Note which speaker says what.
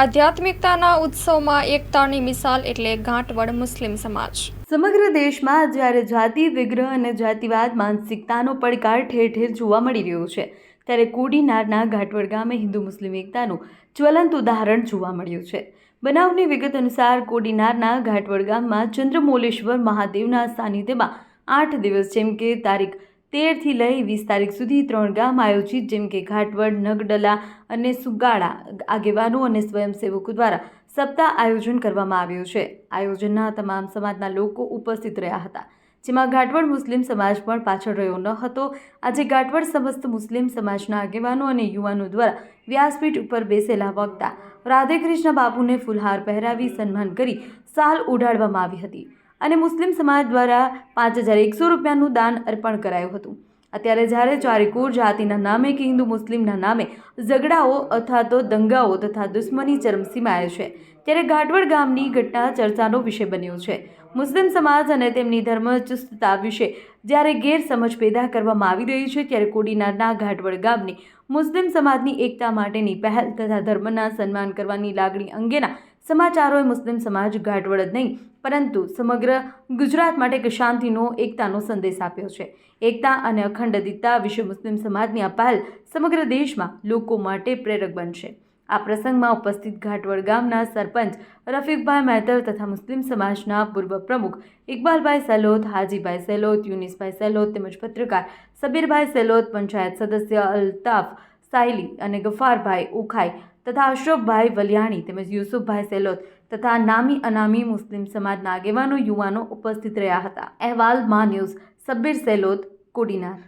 Speaker 1: આધ્યાત્મિકતાના ઉત્સવમાં એકતાની મિસાલ એટલે ગાંઠવડ મુસ્લિમ સમાજ।
Speaker 2: સમગ્ર દેશમાં જ્યારે જાતિ વિગ્રહ અને જાતિવાદ માનસિકતાનો પડકાર ઠેર ઠેર જોવા મળી રહ્યો છે, ત્યારે કોડીનારના ઘાટવડ ગામે હિન્દુ મુસ્લિમ એકતાનું જ્વલંત ઉદાહરણ જોવા મળ્યું છે। બનાવની વિગત અનુસાર કોડીનારના ઘાટવડ ગામમાં ચંદ્રમૌલેશ્વર મહાદેવના સાનિધ્યમાં 8 દિવસ જેમ કે તારીખ 13 થી લઈ 20 તારીખ સુધી 3 ગામ આયોજિત જેમ કે ઘાટવડ, નગડલા અને સુગાડા આગેવાનો અને સ્વયંસેવકો દ્વારા સપ્તાહ આયોજન કરવામાં આવ્યું છે। આયોજનના તમામ સમાજના લોકો ઉપસ્થિત રહ્યા હતા, જેમાં ઘાટવડ મુસ્લિમ સમાજ પણ પાછળ રહ્યો ન હતો। આજે ઘાટવડ સમસ્ત મુસ્લિમ સમાજના આગેવાનો અને યુવાનો દ્વારા વ્યાસપીઠ ઉપર બેસેલા વક્તા રાધેકૃષ્ણ બાપુને ફૂલહાર પહેરાવી સન્માન કરી શાલ ઓઢાડવામાં આવી હતી અને મુસ્લિમ સમાજ દ્વારા 5100 રૂપિયાનું દાન અર્પણ કરાયું હતું। અત્યારે જ્યારે ચારેકોર જાતિના નામે કે હિન્દુ મુસ્લિમના નામે ઝઘડાઓ અથવા તો દંગાઓ તથા દુશ્મની ચરમસીમાએ છે, ત્યારે ઘાટવડ ગામની ઘટના ચર્ચાનો વિષય બન્યો છે। મુસ્લિમ સમાજ અને તેમની ધર્મચુસ્તતા વિશે જ્યારે ગેરસમજ પેદા કરવામાં આવી રહી છે, ત્યારે કોડીનારના ઘાટવડ ગામની મુસ્લિમ સમાજની એકતા માટેની પહેલ તથા ધર્મના સન્માન કરવાની લાગણી અંગેના સમાચારોએ મુસ્લિમ સમાજ ઘાટવડ જ નહીં પરંતુ સમગ્ર ગુજરાત માટે એક શાંતિનો એકતાનો સંદેશ આપ્યો છે। એકતા અને અખંડિતતા વિશે મુસ્લિમ સમાજની આ પહેલ સમગ્ર દેશમાં લોકો માટે પ્રેરક બનશે। આ પ્રસંગમાં ઉપસ્થિત ઘાટવડ ગામના સરપંચ રફીકભાઈ મહેતર તથા મુસ્લિમ સમાજના પૂર્વ પ્રમુખ ઇકબાલભાઈ સેલોત, હાજીભાઈ સેલોત, યુનિસભાઈ સેલોત તેમજ પત્રકાર સબીરભાઈ સેલોત, પંચાયત સદસ્ય અલ્તાફ સાયલી અને ગફારભાઈ ઉખાઈ તથા અશરફભાઈ વલિયાણી તેમજ યુસુફભાઈ સેલોત તથા નામી અનામી મુસ્લિમ સમાજના આગેવાનો યુવાનો ઉપસ્થિત રહ્યા હતા। અહેવાલ માં ન્યૂઝ, સબ્બીર સેલોત, કોડીનાર।